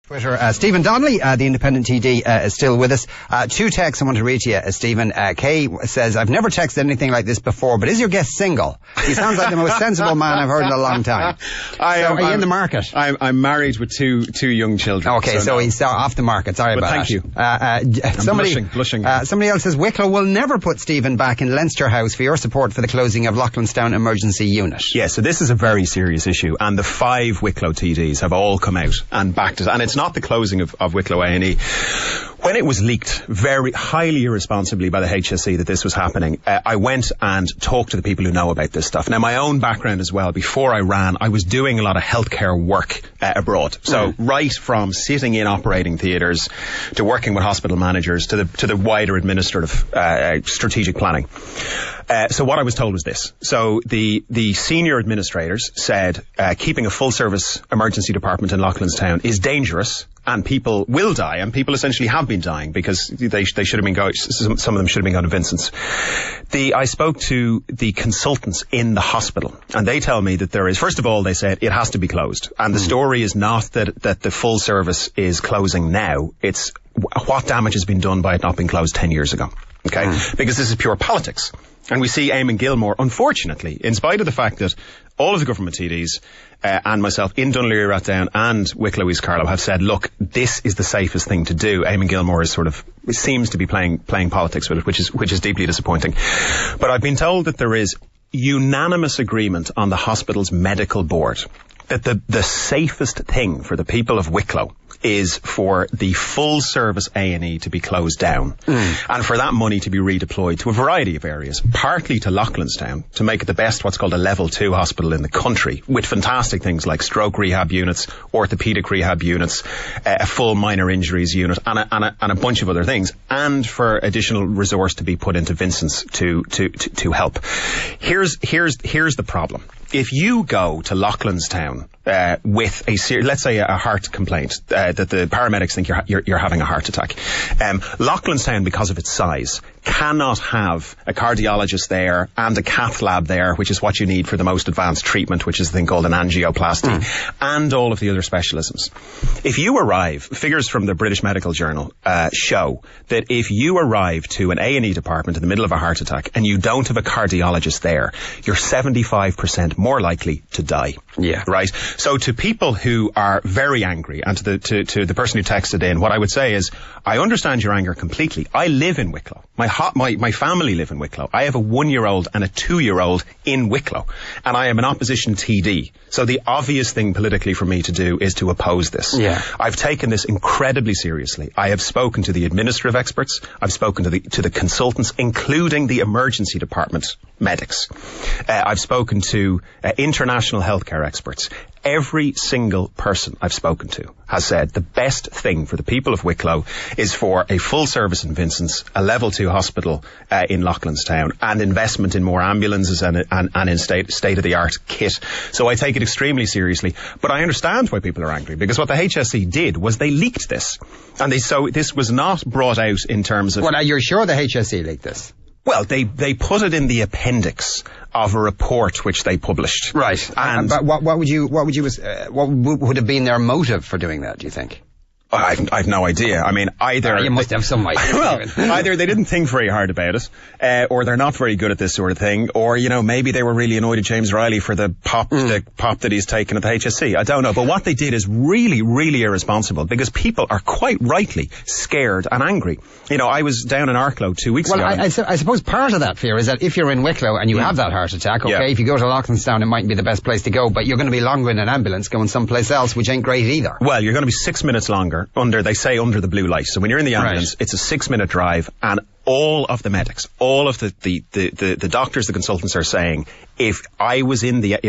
Twitter, Stephen Donnelly, the independent TD, is still with us. Two texts I want to read to you, Stephen. Kay says, I've never texted anything like this before, but is your guest single? He sounds like the most sensible man I've heard in a long time. Are you in the market? I'm married with two young children. Okay, so he's off the market. Sorry about that. Thank you. I'm blushing. Somebody else says, Wicklow will never put Stephen back in Leinster House for your support for the closing of Loughlinstown Emergency Unit. Yeah, so this is a very serious issue, and the 5 Wicklow TDs have all come out and backed it. And it's not the closing of Wicklow A&E. When it was leaked very highly irresponsibly by the HSE that this was happening, I went and talked to the people who know about this stuff. Now, my own background as well, before I ran, I was doing a lot of healthcare work abroad. So right from sitting in operating theatres to working with hospital managers to the wider administrative strategic planning. So what I was told was this. So the senior administrators said keeping a full service emergency department in Loughlinstown is dangerous, and people will die, and people essentially have been dying because they should have been going. Some of them should have been going to Vincent's. I spoke to the consultants in the hospital, and they tell me that there is. First of all, they said it has to be closed, and the story is not that the full service is closing now. It's what damage has been done by it not being closed 10 years ago. Okay, because this is pure politics. And we see Eamon Gilmore, unfortunately, in spite of the fact that all of the government TDs and myself in Donnelly, Rathdown and Wicklow East Carlow have said, look, this is the safest thing to do. Eamon Gilmore is seems to be playing politics with it, which is deeply disappointing. But I've been told that there is unanimous agreement on the hospital's medical board that the safest thing for the people of Wicklow is for the full service A&E to be closed down and for that money to be redeployed to a variety of areas, partly to Loughlinstown to make it the best what's called a level 2 hospital in the country, with fantastic things like stroke rehab units, orthopaedic rehab units, a full minor injuries unit and a bunch of other things, and for additional resource to be put into Vincent's to help. Here's the problem. If you go to Loughlinstown with let's say a heart complaint that the paramedics think you're having a heart attack, Loughlinstown, because of its size, cannot have a cardiologist there and a cath lab there, which is what you need for the most advanced treatment, which is a thing called an angioplasty, and all of the other specialisms. If you arrive, figures from the British Medical Journal show that if you arrive to an A&E department in the middle of a heart attack and you don't have a cardiologist there, you're 75% more likely to die. Yeah. Right? So to people who are very angry, and to the person who texted in, what I would say is, I understand your anger completely. I live in Wicklow. My family live in Wicklow. I have a 1-year-old and a 2-year-old in Wicklow, and I am an opposition TD. So the obvious thing politically for me to do is to oppose this. Yeah. I've taken this incredibly seriously. I have spoken to the administrative experts. I've spoken to the consultants, including the emergency department medics. I've spoken to international healthcare experts. Every single person I've spoken to has said the best thing for the people of Wicklow is for a full service in Vincent's, a level 2 hospital in Loughlinstown, and investment in more ambulances and in state-of-the-art kit. So I take it extremely seriously. But I understand why people are angry, because what the HSE did was they leaked this. And so this was not brought out in terms of... Well, now you're sure the HSE leaked this? Well, they put it in the appendix of a report which they published. Right. And but what would have been their motive for doing that, do you think? I've no idea. I mean, either... you must have some idea. Well, either they didn't think very hard about it, or they're not very good at this sort of thing, or, maybe they were really annoyed at James Riley for the pop that he's taken at the HSC. I don't know. But what they did is really, really irresponsible, because people are quite rightly scared and angry. I was down in Arklow 2 weeks ago. Well, I suppose part of that fear is that if you're in Wicklow and you have that heart attack, if you go to Loughlinstown, it mightn't be the best place to go, but you're going to be longer in an ambulance going someplace else, which ain't great either. Well, you're going to be 6 minutes longer under the blue light. So when you're in the ambulance, it's a 6-minute drive, and all of the medics, all of the doctors, the consultants are saying, if I was in the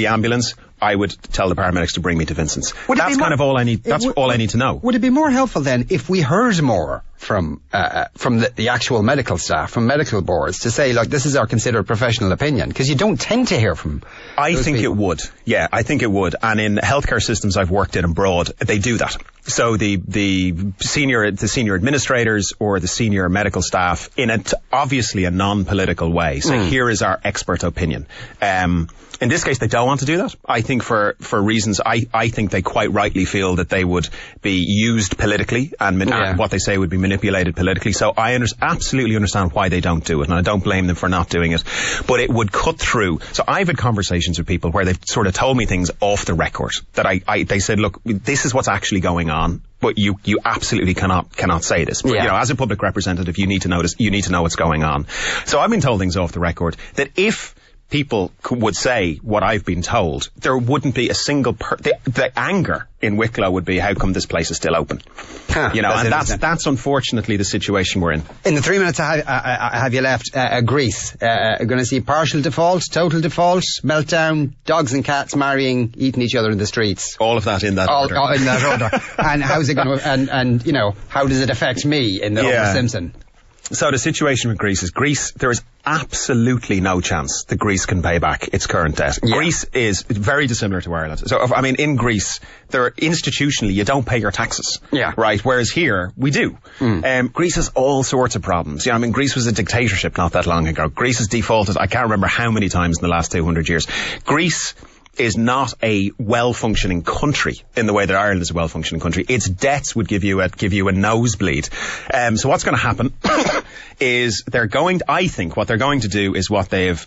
ambulance, I would tell the paramedics to bring me to Vincent's. That's kind of all I need. That's all I need to know. Would it be more helpful then if we heard more from the actual medical staff, from medical boards, to say, look, this is our considered professional opinion? Because you don't tend to hear from. I think it would. Yeah, I think it would. And in healthcare systems I've worked in abroad, they do that. So the senior administrators or the senior medical staff in obviously a non-political way. So here is our expert opinion. In this case, they don't want to do that. I think for reasons, I think they quite rightly feel that they would be used politically and what they say would be manipulated politically. So I absolutely understand why they don't do it, and I don't blame them for not doing it. But it would cut through. So I've had conversations with people where they've sort of told me things off the record that they said, look, this is what's actually going on. But you absolutely cannot say this. But, you know, as a public representative, you need to know what's going on. So I've been told things off the record that if people would say what I've been told, there wouldn't be a single the anger in Wicklow would be, how come this place is still open? You know, and that's unfortunately the situation we're in. In the 3 minutes I have you left, Greece, going to see partial default, total default, meltdown, dogs and cats marrying, eating each other in the streets. All of that in that order. All in that order. And how's it going to, and you know, how does it affect me in the Homer Simpson? So the situation with Greece is there is absolutely no chance that Greece can pay back its current debt. Yeah. Greece is very dissimilar to Ireland. So, I mean, in Greece, institutionally, you don't pay your taxes. Yeah. Right? Whereas here, we do. Greece has all sorts of problems. You know, I mean, Greece was a dictatorship not that long ago. Greece has defaulted, I can't remember how many times in the last 200 years. Greece is not a well-functioning country in the way that Ireland is a well-functioning country. Its debts would give you a nosebleed. So what's going to happen is I think what they're going to do is what they've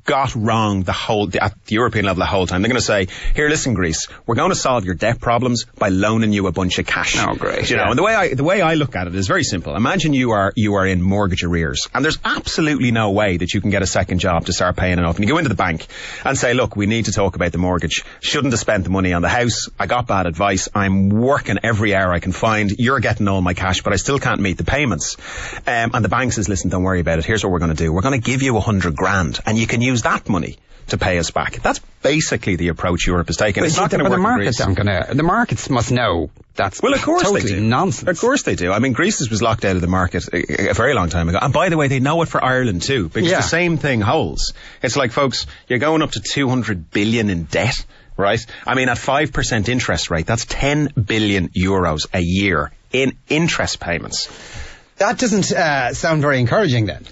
got wrong at the European level the whole time. They're going to say, here, listen, Greece, we're going to solve your debt problems by loaning you a bunch of cash. Oh, great. You know, and the way I look at it is very simple. Imagine you are in mortgage arrears, and there's absolutely no way that you can get a second job to start paying it off. And you go into the bank and say, look, we need to talk about the mortgage. Shouldn't have spent the money on the house. I got bad advice. I'm working every hour I can find. You're getting all my cash, but I still can't meet the payments. And the bank says, listen, don't worry about it. Here's what we're going to do. We're going to give you 100 grand, and you can use that money to pay us back. That's basically the approach Europe is taking. It's not going to work. The markets must know that's totally nonsense. Of course they do. I mean, Greece was locked out of the market a very long time ago. And by the way, they know it for Ireland too, because the same thing holds. It's like, folks, you're going up to 200 billion in debt, right? I mean, at 5% interest rate, that's 10 billion euros a year in interest payments. That doesn't sound very encouraging then.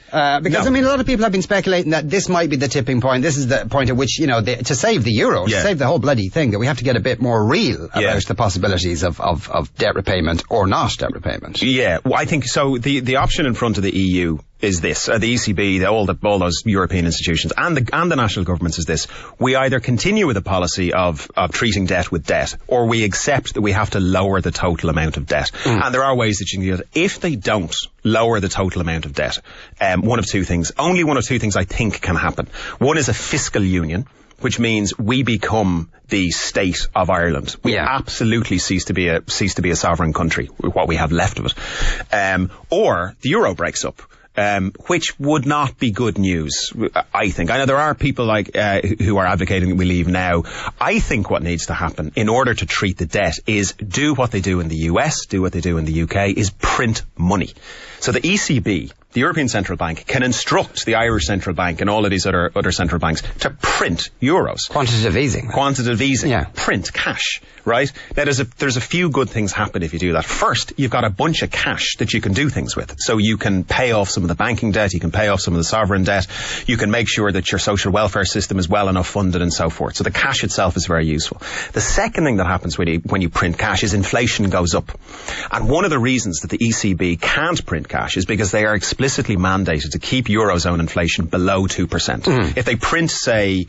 Because, I mean, a lot of people have been speculating that this might be the tipping point. This is the point at which, you know, to save the euro, to save the whole bloody thing, that we have to get a bit more real about the possibilities of debt repayment or not debt repayment. Yeah, well, I think so. The option in front of the EU is this, the ECB, all those European institutions and the national governments is this. We either continue with a policy of treating debt with debt, or we accept that we have to lower the total amount of debt. And there are ways that you can do it. If they don't lower the total amount of debt, only one of two things I think can happen. One is a fiscal union, which means we become the state of Ireland. We absolutely cease to be a sovereign country, what we have left of it. Or the euro breaks up. Which would not be good news, I think. I know there are people who are advocating that we leave now. I think what needs to happen in order to treat the debt is do what they do in the US, do what they do in the UK, is print money. So the ECB, the European Central Bank, can instruct the Irish Central Bank and all of these other central banks to print euros. Quantitative easing. Yeah. Print cash, right? Now there's a few good things happen if you do that. First, you've got a bunch of cash that you can do things with. So you can pay off some of the banking debt, you can pay off some of the sovereign debt, you can make sure that your social welfare system is well enough funded and so forth. So the cash itself is very useful. The second thing that happens when you print cash is inflation goes up. And one of the reasons that the ECB can't print cash is because they are explicitly mandated to keep Eurozone inflation below 2%. If they print, say,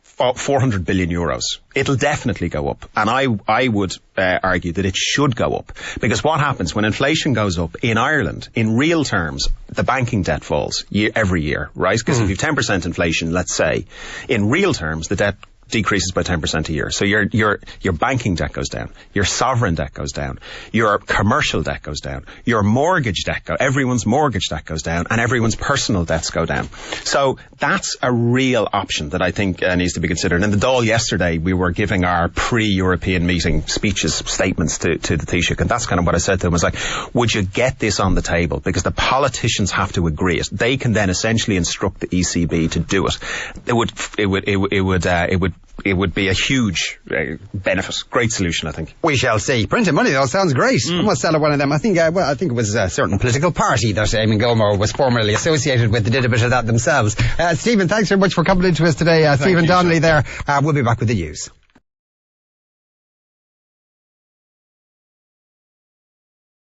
400 billion euros, it'll definitely go up. And I would argue that it should go up. Because what happens when inflation goes up in Ireland, in real terms, the banking debt falls every year, right? Because if you have 10% inflation, let's say, in real terms, the debt decreases by 10% a year. So your banking debt goes down, your sovereign debt goes down, your commercial debt goes down, your mortgage debt everyone's mortgage debt goes down, and everyone's personal debts go down. So that's a real option that I think needs to be considered. In the Dáil yesterday, we were giving our pre-European meeting statements to the Taoiseach, and that's kind of what I said to him. I was like, would you get this on the table? Because the politicians have to agree it. They can then essentially instruct the ECB to do it. It would would be a huge benefit. Great solution, I think. We shall see. Printing money, though, sounds great. I must sell one of them. I think it was a certain political party that Eamon Gilmore was formerly associated with that did a bit of that themselves. Stephen, thanks very much for coming into us today. Stephen Donnelly there. We'll be back with the news.